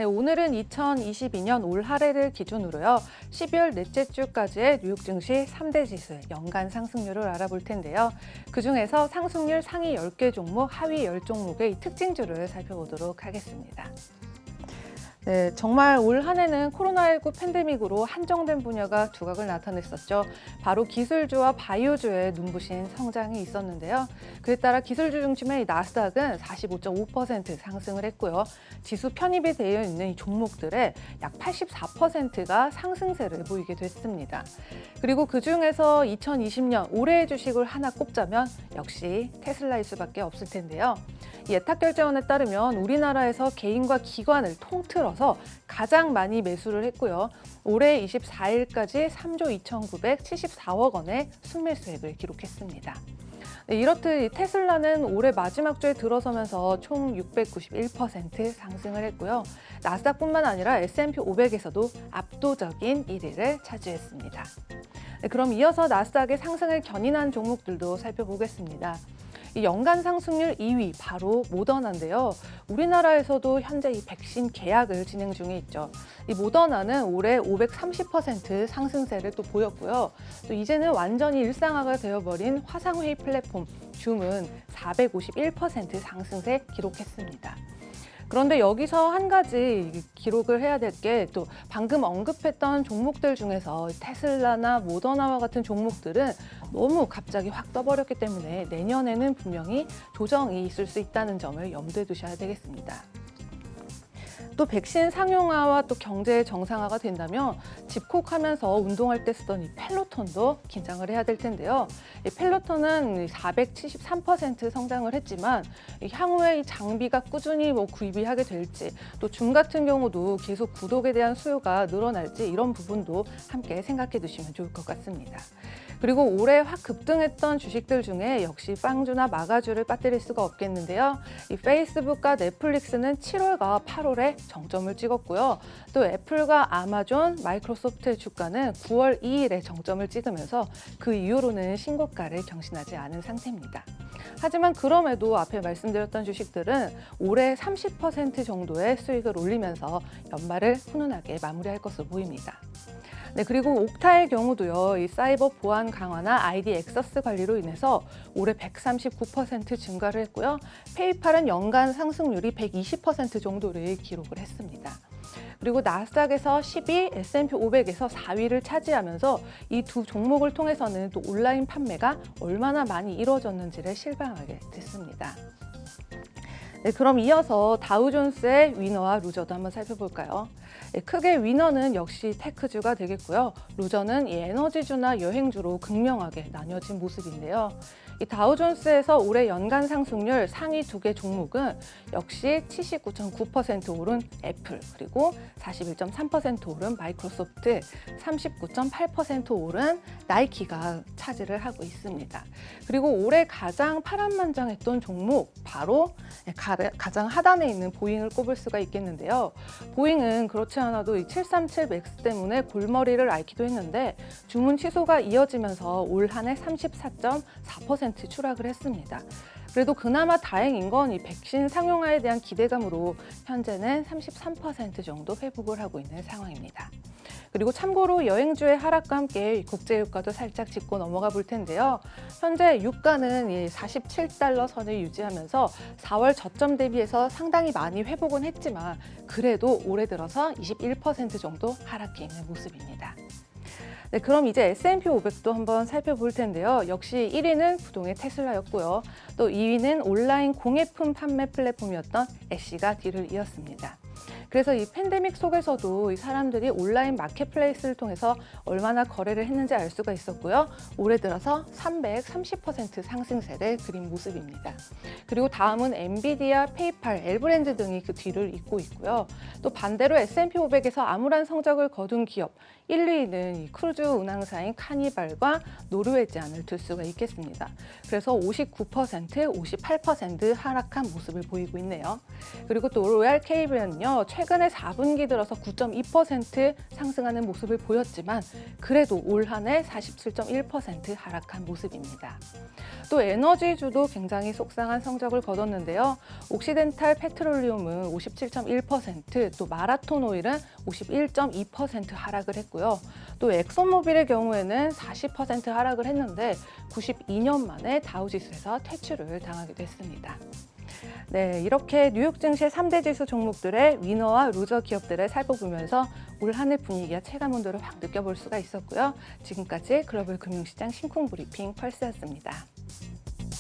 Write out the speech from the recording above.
네, 오늘은 2022년 올 할해를 기준으로요. 12월 넷째 주까지의 뉴욕 증시 3대 지수의 연간 상승률을 알아볼 텐데요. 그중에서 상승률 상위 10개 종목, 하위 10종목의 특징주를 살펴보도록 하겠습니다. 네, 정말 올 한 해는 코로나19 팬데믹으로 한정된 분야가 두각을 나타냈었죠. 바로 기술주와 바이오주의 눈부신 성장이 있었는데요. 그에 따라 기술주 중심의 나스닥은 45.5% 상승을 했고요. 지수 편입이 되어 있는 이 종목들의 약 84%가 상승세를 보이게 됐습니다. 그리고 그중에서 2020년 올해의 주식을 하나 꼽자면 역시 테슬라일 수밖에 없을 텐데요. 예탁결제원에 따르면 우리나라에서 개인과 기관을 통틀어서 가장 많이 매수를 했고요. 올해 24일까지 3조 2,974억 원의 순매수액을 기록했습니다. 네, 이렇듯 테슬라는 올해 마지막 주에 들어서면서 총 691% 상승을 했고요. 나스닥뿐만 아니라 S&P 500에서도 압도적인 1위를 차지했습니다. 네, 그럼 이어서 나스닥의 상승을 견인한 종목들도 살펴보겠습니다. 이 연간 상승률 2위 바로 모더나인데요. 우리나라에서도 현재 이 백신 계약을 진행 중에 있죠. 이 모더나는 올해 530% 상승세를 또 보였고요. 또 이제는 완전히 일상화가 되어버린 화상회의 플랫폼 줌은 451% 상승세 기록했습니다. 그런데 여기서 한 가지 기록을 해야 될 게 또 방금 언급했던 종목들 중에서 테슬라나 모더나와 같은 종목들은 너무 갑자기 확 떠버렸기 때문에 내년에는 분명히 조정이 있을 수 있다는 점을 염두에 두셔야 되겠습니다. 또 백신 상용화와 또 경제 정상화가 된다면 집콕하면서 운동할 때 쓰던 이 펠로톤도 긴장을 해야 될 텐데요. 이 펠로톤은 473% 성장을 했지만 향후에 이 장비가 꾸준히 구입이 하게 될지 또 줌 같은 경우도 계속 구독에 대한 수요가 늘어날지 이런 부분도 함께 생각해 두시면 좋을 것 같습니다. 그리고 올해 확 급등했던 주식들 중에 역시 빵주나 마가주를 빠뜨릴 수가 없겠는데요. 이 페이스북과 넷플릭스는 7월과 8월에 정점을 찍었고요. 또 애플과 아마존, 마이크로소프트의 주가는 9월 2일에 정점을 찍으면서 그 이후로는 신고가를 경신하지 않은 상태입니다. 하지만 그럼에도 앞에 말씀드렸던 주식들은 올해 30% 정도의 수익을 올리면서 연말을 훈훈하게 마무리할 것으로 보입니다. 네, 그리고 옥타의 경우도요, 이 사이버 보안 강화나 아이디 액세스 관리로 인해서 올해 139% 증가를 했고요. 페이팔은 연간 상승률이 120% 정도를 기록을 했습니다. 그리고 나스닥에서 10위, S&P 500에서 4위를 차지하면서 이 두 종목을 통해서는 또 온라인 판매가 얼마나 많이 이루어졌는지를 실감하게 됐습니다. 네, 그럼 이어서 다우존스의 위너와 루저도 한번 살펴볼까요? 네, 크게 위너는 역시 테크주가 되겠고요. 루저는 이 에너지주나 여행주로 극명하게 나뉘어진 모습인데요. 이 다우존스에서 올해 연간 상승률 상위 두 개 종목은 역시 79.9% 오른 애플, 그리고 41.3% 오른 마이크로소프트, 39.8% 오른 나이키가 차지를 하고 있습니다. 그리고 올해 가장 파란만장했던 종목 바로 가장 하단에 있는 보잉을 꼽을 수가 있겠는데요. 보잉은 그렇지 않아도 이 737 맥스 때문에 골머리를 앓기도 했는데 주문 취소가 이어지면서 올 한 해 34.4% 추락을 했습니다. 그래도 그나마 다행인 건 이 백신 상용화에 대한 기대감으로 현재는 33% 정도 회복을 하고 있는 상황입니다. 그리고 참고로 여행주의 하락과 함께 국제유가도 살짝 짚고 넘어가 볼 텐데요. 현재 유가는 47달러 선을 유지하면서 4월 저점 대비해서 상당히 많이 회복은 했지만 그래도 올해 들어서 21% 정도 하락해 있는 모습입니다. 네, 그럼 이제 S&P 500도 한번 살펴볼 텐데요. 역시 1위는 부동의 테슬라였고요. 또 2위는 온라인 공예품 판매 플랫폼이었던 애쉬가 뒤를 이었습니다. 그래서 이 팬데믹 속에서도 이 사람들이 온라인 마켓플레이스를 통해서 얼마나 거래를 했는지 알 수가 있었고요. 올해 들어서 330% 상승세를 그린 모습입니다. 그리고 다음은 엔비디아, 페이팔, 엘브랜드 등이 그 뒤를 잇고 있고요. 또 반대로 S&P 500에서 암울한 성적을 거둔 기업 1, 2위는 이 크루즈 운항사인 카니발과 노르웨지안을 들 수가 있겠습니다. 그래서 59%, 58% 하락한 모습을 보이고 있네요. 그리고 또 로얄 캐리비안은요, 최근에 4분기 들어서 9.2% 상승하는 모습을 보였지만 그래도 올 한 해 47.1% 하락한 모습입니다. 또 에너지주도 굉장히 속상한 성적을 거뒀는데요. 옥시덴탈 페트롤리움은 57.1%, 또 마라톤 오일은 51.2% 하락을 했고요. 또 엑소모빌의 경우에는 40% 하락을 했는데 92년 만에 다우지수에서 퇴출을 당하기도 했습니다. 네, 이렇게 뉴욕 증시 3대 지수 종목들의 위너와 루저 기업들을 살펴보면서 올 한 해 분위기와 체감 온도를 확 느껴볼 수가 있었고요. 지금까지 글로벌 금융시장 심쿵 브리핑 펄스였습니다.